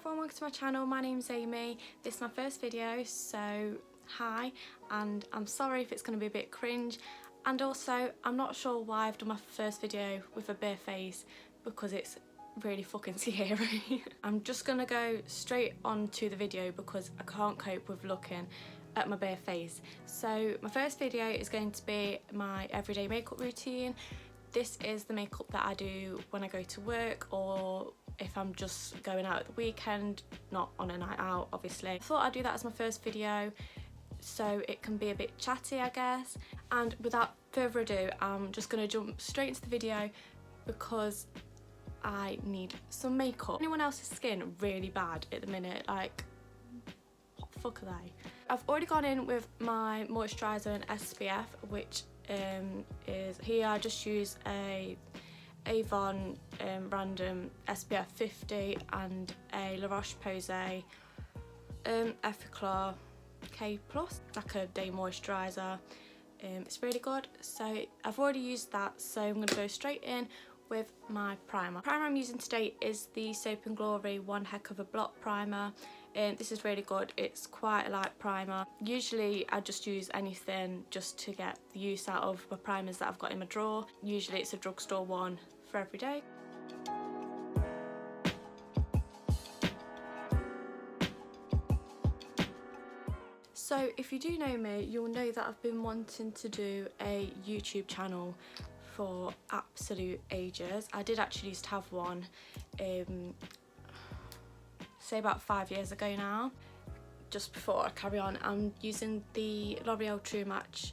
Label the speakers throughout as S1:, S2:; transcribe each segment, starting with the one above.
S1: everyone, welcome to my channel. My name's Amy. This is my first video, so hi, and I'm sorry if it's going to be a bit cringe, and also I'm not sure why I've done my first video with a bare face because it's really fucking scary. I'm just gonna go straight on to the video because I can't cope with looking at my bare face. So my first video is going to be my everyday makeup routine. This is the makeup that I do when I go to work or if I'm just going out at the weekend, not on a night out obviously. I thought I'd do that as my first video so it can be a bit chatty, I guess. And without further ado, I'm just gonna jump straight into the video because I need some makeup. Anyone else's skin really bad at the minute? Like, what the fuck are they? I've already gone in with my moisturiser and SPF, which is here. I just use a Avon random SPF 50 and a La Roche-Posay Effaclar K+, like a day moisturiser. It's really good. So I've already used that, so I'm going to go straight in with my primer. The primer I'm using today is the Soap & Glory One Heck of a Blot primer. This is really good. It's quite a light primer. Usually I just use anything just to get the use out of my primers that I've got in my drawer. Usually it's a drugstore one for every day. So if you do know me, you'll know that I've been wanting to do a YouTube channel for absolute ages. I did actually used to have one say about 5 years ago now. Just before I carry on, I'm using the L'Oreal True Match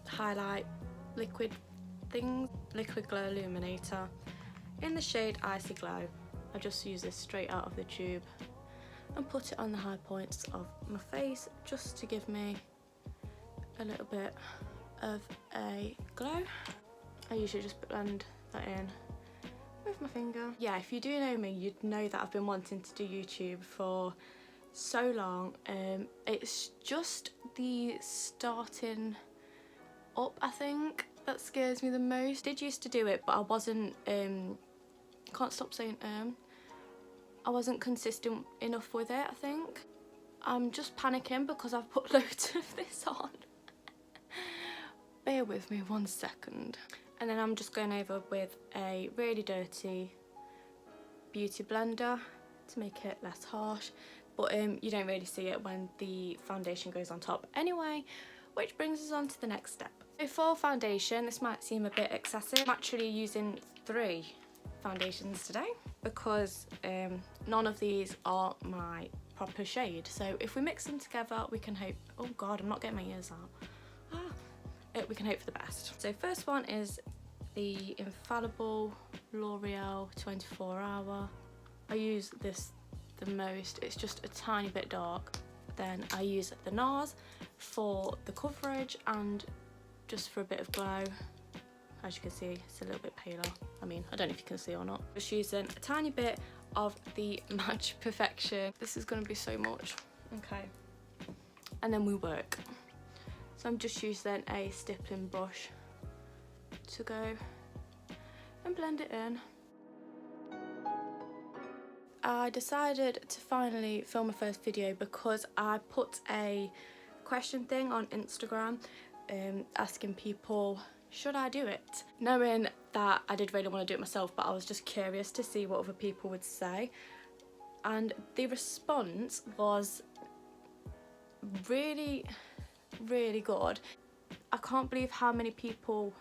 S1: highlight liquid glow illuminator in the shade Icy Glow. I just use this straight out of the tube and put it on the high points of my face just to give me a little bit of a glow. I usually just blend that in with my finger. Yeah, if you do know me, you'd know that I've been wanting to do YouTube for so long. It's just the starting up, I think, that scares me the most. I did used to do it, but I wasn't, can't stop saying I wasn't consistent enough with it, I think. I'm just panicking because I've put loads of this on. Bear with me 1 second. And then I'm just going over with a really dirty beauty blender to make it less harsh, but you don't really see it when the foundation goes on top anyway, which brings us on to the next step. So for foundation, this might seem a bit excessive. I'm actually using 3 foundations today because none of these are my proper shade, so if we mix them together we can hope, oh god, I'm not getting my ears out. We can hope for the best. So first one is the Infallible L'Oreal 24 Hour. I use this the most, it's just a tiny bit dark. Then I use the NARS for the coverage and just for a bit of glow. As you can see, it's a little bit paler. I mean, I don't know if you can see or not. Just using a tiny bit of the Match Perfection. This is gonna be so much. Okay. And then we work. So I'm just using a stippling brush to go and blend it in. I decided to finally film my first video because I put a question thing on Instagram asking people, should I do it? Knowing that I did really want to do it myself, but I was just curious to see what other people would say. And the response was really good. I can't believe how many people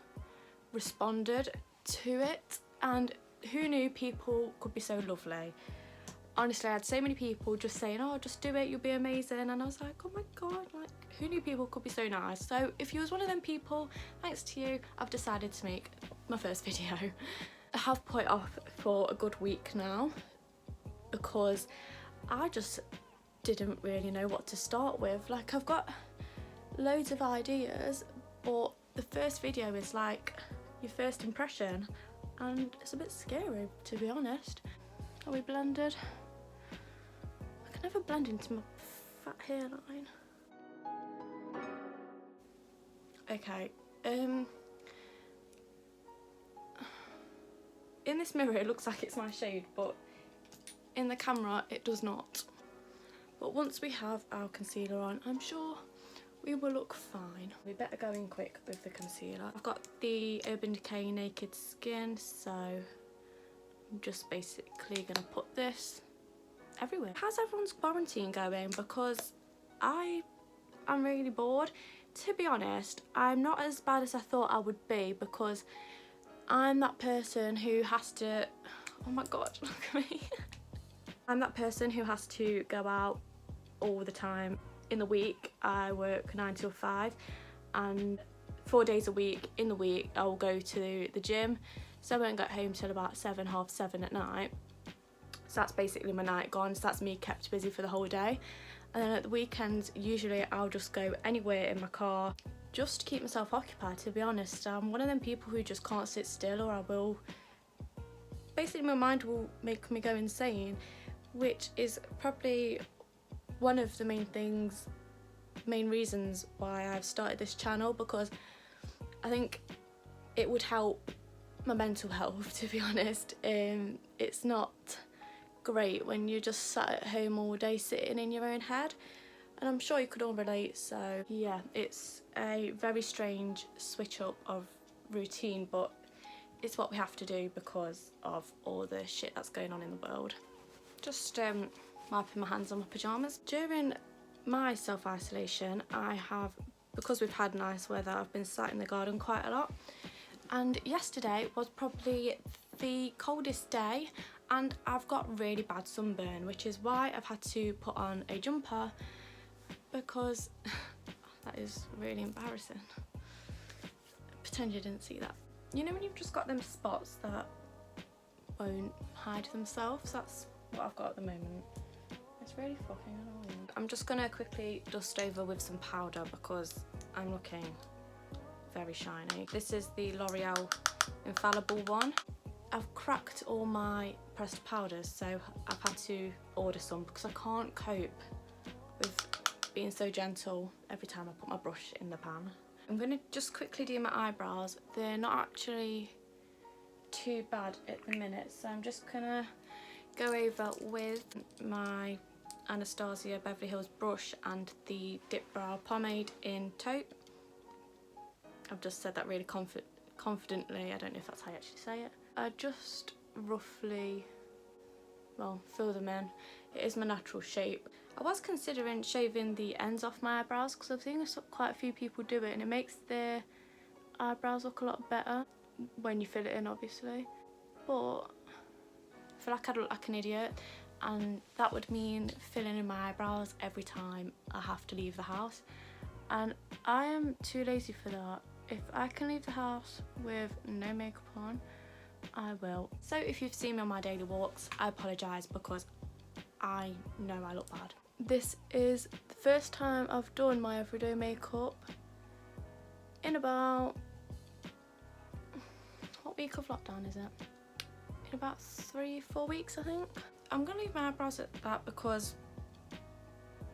S1: responded to it, and who knew people could be so lovely. Honestly, I had so many people just saying, oh, just do it, you'll be amazing, and I was like, oh my god, like, who knew people could be so nice? So if you was one of them people, thanks to you, I've decided to make my first video. I have put it off for a good week now because I just didn't really know what to start with. Like, I've got loads of ideas, but the first video is like your first impression and it's a bit scary, to be honest. Are we blended? I can never blend into my fat hairline. Okay, in this mirror it looks like it's my shade, but in the camera it does not. But once we have our concealer on, I'm sure we will look fine. We better go in quick with the concealer. I've got the Urban Decay Naked Skin, so I'm just basically gonna put this everywhere. How's everyone's quarantine going? Because I'm really bored. To be honest, I'm not as bad as I thought I would be, because I'm that person who has to, oh my god, look at me. I'm that person who has to go out all the time. In the week I work 9 till 5, and 4 days a week in the week I will go to the gym, so I won't get home till about 7, half 7 at night. So that's basically my night gone, so that's me kept busy for the whole day. And then at the weekends, usually I'll just go anywhere in my car just to keep myself occupied, to be honest. I'm one of them people who just can't sit still, or I will, basically my mind will make me go insane, which is probably one of the main reasons why I've started this channel, because I think it would help my mental health, to be honest. It's not great when you're just sat at home all day sitting in your own head, and I'm sure you could all relate. So yeah, it's a very strange switch up of routine, but it's what we have to do because of all the shit that's going on in the world. Just wiping my hands on my pyjamas. During my self-isolation, I have, because we've had nice weather, I've been sat in the garden quite a lot, and yesterday was probably the coldest day, and I've got really bad sunburn, which is why I've had to put on a jumper, because that is really embarrassing. Pretend you didn't see that. You know when you've just got them spots that won't hide themselves? That's what I've got at the moment. It's really fucking annoying. I'm just gonna quickly dust over with some powder because I'm looking very shiny. This is the L'Oreal Infallible one. I've cracked all my pressed powders, so I've had to order some because I can't cope with being so gentle every time I put my brush in the pan. I'm gonna just quickly do my eyebrows. They're not actually too bad at the minute, so I'm just gonna go over with my Anastasia Beverly Hills brush and the Dip Brow Pomade in Taupe. I've just said that really confidently. I don't know if that's how you actually say it. I just roughly, well, fill them in. It is my natural shape. I was considering shaving the ends off my eyebrows because I've seen quite a few people do it, and it makes their eyebrows look a lot better when you fill it in, obviously. But I feel like I'd look like an idiot, and that would mean filling in my eyebrows every time I have to leave the house, and I am too lazy for that. If I can leave the house with no makeup on, I will. So if you've seen me on my daily walks, I apologise because I know I look bad. This is the first time I've done my everyday makeup in about, what week of lockdown is it? In about 3-4 weeks, I think. I'm gonna leave my eyebrows at that because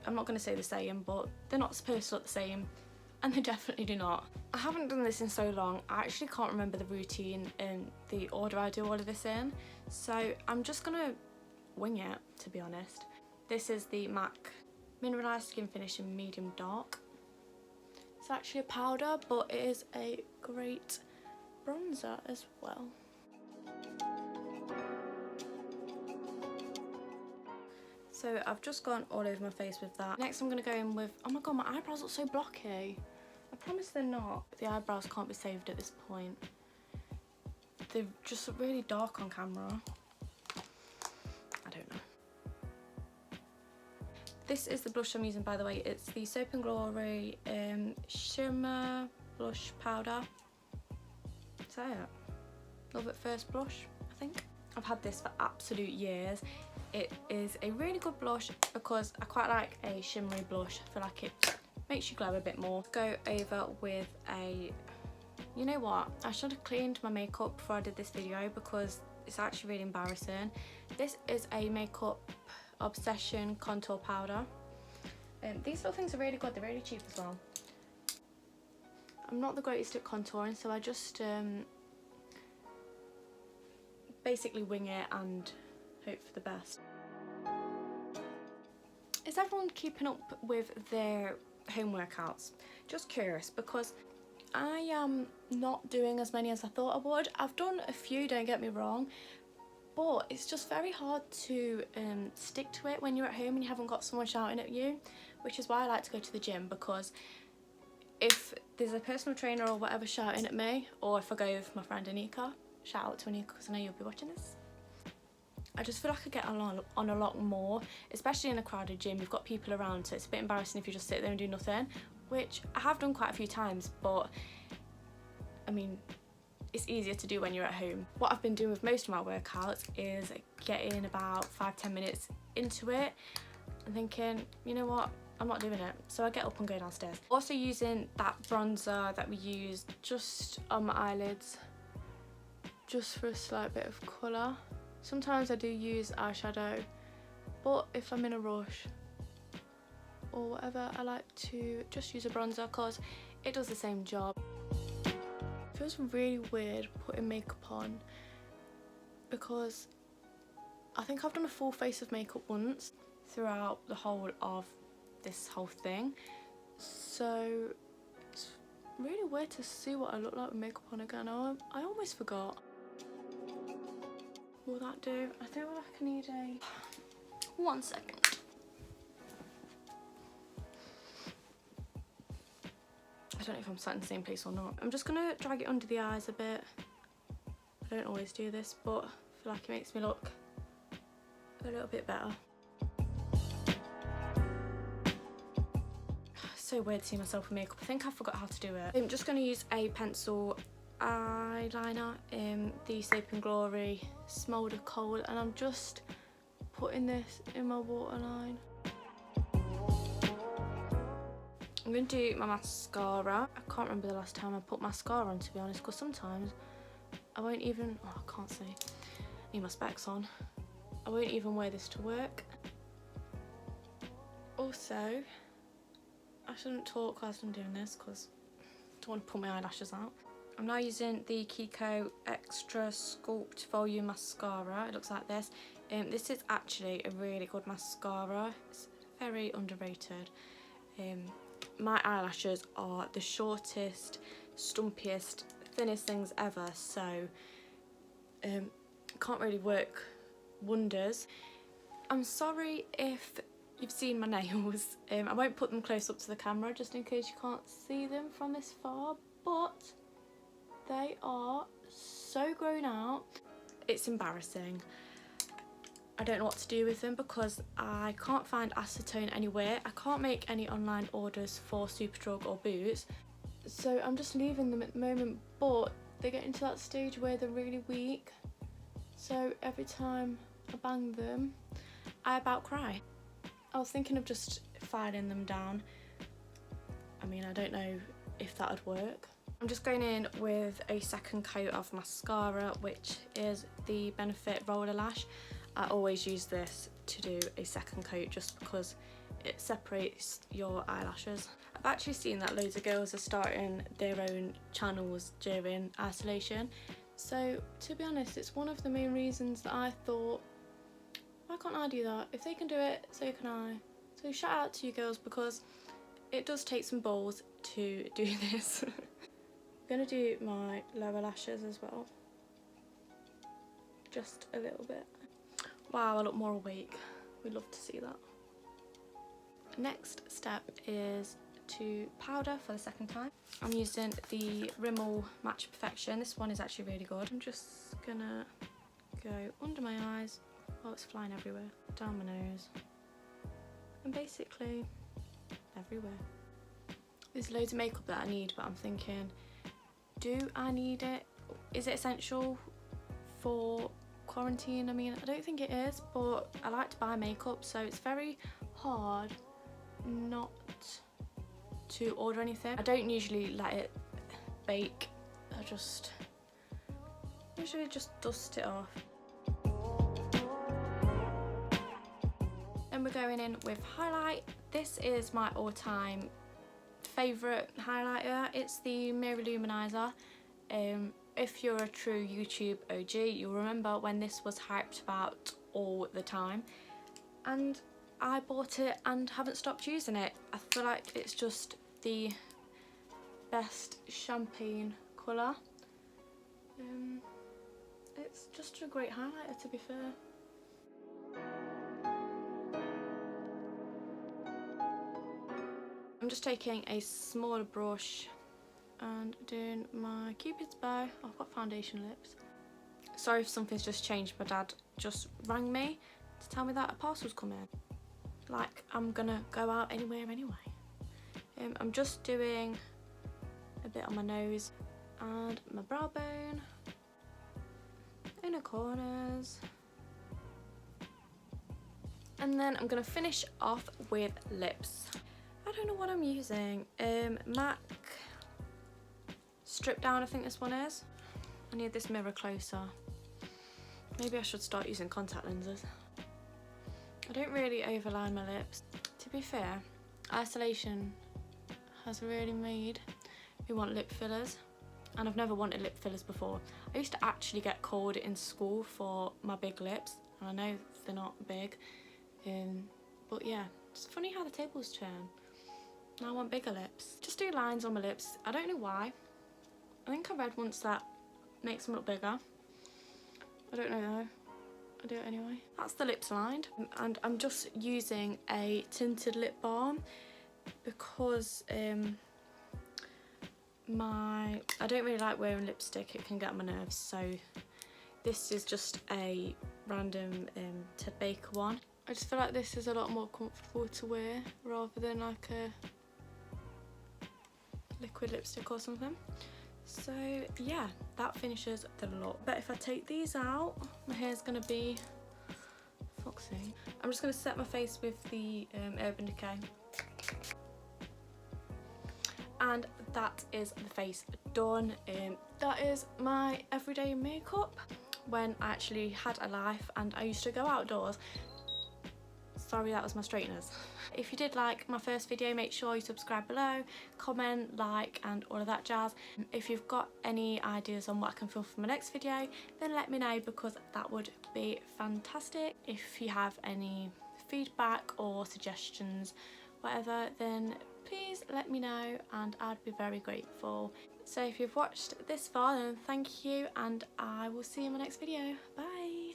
S1: I'm not gonna say the same, but they're not supposed to look the same, and they definitely do not. I haven't done this in so long, I actually can't remember the routine and the order I do all of this in, so I'm just gonna wing it, to be honest. This is the MAC Mineralised Skin Finish in Medium Dark. It's actually a powder, but it is a great bronzer as well. So I've just gone all over my face with that. Next I'm going to go in with, oh my god, my eyebrows look so blocky. I promise they're not. The eyebrows can't be saved at this point. They're just really dark on camera. I don't know. This is the blush I'm using, by the way. It's the Soap & Glory Shimmer Blush Powder. Is that it? Love at First Blush, I think. I've had this for absolute years. It is a really good blush because I quite like a shimmery blush. I feel like it makes you glow a bit more. Go over with a, you know what, I should have cleaned my makeup before I did this video because it's actually really embarrassing. This is a Makeup Obsession contour powder. These little things are really good, they're really cheap as well. I'm not the greatest at contouring, so I just basically wing it and hope for the best. is everyone keeping up with their home workouts? Just curious, because I am not doing as many as I thought I would. I've done a few, don't get me wrong, but it's just very hard to stick to it when you're at home and you haven't got someone shouting at you, which is why I like to go to the gym, because if there's a personal trainer or whatever shouting at me, or if I go with my friend Anika, shout out to Anika because I know you'll be watching this, I just feel like I get on a lot more, especially in a crowded gym. You've got people around, so it's a bit embarrassing if you just sit there and do nothing, which I have done quite a few times, but I mean, it's easier to do when you're at home. What I've been doing with most of my workouts is getting about 5-10 minutes into it and thinking, you know what, I'm not doing it, so I get up and go downstairs. Also using that bronzer that we used just on my eyelids, just for a slight bit of colour. Sometimes I do use eyeshadow, but if I'm in a rush or whatever, I like to just use a bronzer because it does the same job. It feels really weird putting makeup on because I think I've done a full face of makeup once throughout the whole of this whole thing, so it's really weird to see what I look like with makeup on again. I almost forgot. Will that do? I feel like I need a... 1 second. I don't know if I'm sat in the same place or not. I'm just gonna drag it under the eyes a bit. I don't always do this, but I feel like it makes me look a little bit better. So weird seeing myself with makeup. I think I forgot how to do it. I'm just going to use a pencil eyeliner in the Sleep and Glory Smolder Coal, and I'm just putting this in my waterline. I'm going to do my mascara. I can't remember the last time I put mascara on, to be honest, because sometimes I won't even... Oh, I can't see. I need my specs on. I won't even wear this to work. Also, I shouldn't talk whilst I'm doing this because I don't want to pull my eyelashes out. I'm now using the Kiko Extra Sculpt Volume Mascara. It looks like this. This is actually a really good mascara. It's very underrated. My eyelashes are the shortest, stumpiest, thinnest things ever, so can't really work wonders. I'm sorry if you've seen my nails. I won't put them close up to the camera just in case you can't see them from this far, but they are so grown out. It's embarrassing. I don't know what to do with them because I can't find acetone anywhere. I can't make any online orders for Superdrug or Boots, so I'm just leaving them at the moment, but they're getting to that stage where they're really weak, so every time I bang them I about cry. I was thinking of just filing them down. I mean, I don't know if that would work. I'm just going in with a second coat of mascara, which is the Benefit Roller Lash. I always use this to do a second coat just because it separates your eyelashes. I've actually seen that loads of girls are starting their own channels during isolation. So to be honest, it's one of the main reasons that I thought, why can't I do that? If they can do it, so can I. So shout out to you girls because it does take some balls to do this. I'm gonna do my lower lashes as well. Just a little bit. Wow, I look more awake. We'd love to see that. Next step is to powder for the second time. I'm using the Rimmel Match Perfection. This one is actually really good. I'm just gonna go under my eyes. Oh, it's flying everywhere. Down my nose. And basically everywhere. There's loads of makeup that I need, but I'm thinking, do I need it? Is it essential for quarantine? I mean, I don't think it is, but I like to buy makeup, so it's very hard not to order anything. I don't usually let it bake. I usually just dust it off. Then we're going in with highlight. This is my all-time favourite highlighter. It's the Mirror Luminizer. If you're a true YouTube OG, you'll remember when this was hyped about all the time. And I bought it and haven't stopped using it. I feel like it's just the best champagne colour. It's just a great highlighter, to be fair. I'm just taking a smaller brush and doing my Cupid's bow. Oh, I've got foundation lips. Sorry if something's just changed. My dad just rang me to tell me that a parcel's coming. Like, I'm gonna go out anywhere anyway. I'm just doing a bit on my nose and my brow bone, inner corners, and then I'm gonna finish off with lips. I don't know what I'm using. MAC Strip Down, I think this one is. I need this mirror closer. Maybe I should start using contact lenses. I don't really overline my lips. To be fair, isolation has really made me want lip fillers, and I've never wanted lip fillers before. I used to actually get called in school for my big lips, and I know they're not big, but yeah, it's funny how the tables turn. Now I want bigger lips. Just do lines on my lips. I don't know why. I think I read once that makes them look bigger. I don't know though. I do it anyway. That's the lips lined, and I'm just using a tinted lip balm because I don't really like wearing lipstick. It can get on my nerves, so this is just a random Ted Baker one. I just feel like this is a lot more comfortable to wear rather than like a liquid lipstick or something. So yeah, that finishes the look. But if I take these out, my hair's gonna be foxy. I'm just gonna set my face with the Urban Decay. And that is the face done. That is my everyday makeup when I actually had a life and I used to go outdoors. Sorry, that was my straighteners. If you did like my first video, make sure you subscribe below, comment, like, and all of that jazz. If you've got any ideas on what I can film for my next video, then let me know, because that would be fantastic. If you have any feedback or suggestions, whatever, then please let me know and I'd be very grateful. So if you've watched this far, then thank you, and I will see you in my next video. Bye.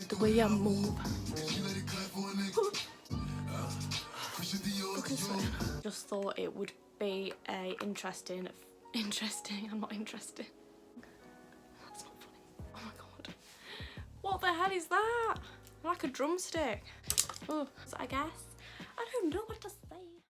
S1: The way I move. Just thought it would be a interesting, I'm not interested. That's not funny. Oh my god. What the hell is that? Like a drumstick. Oh, so I guess I don't know what to say.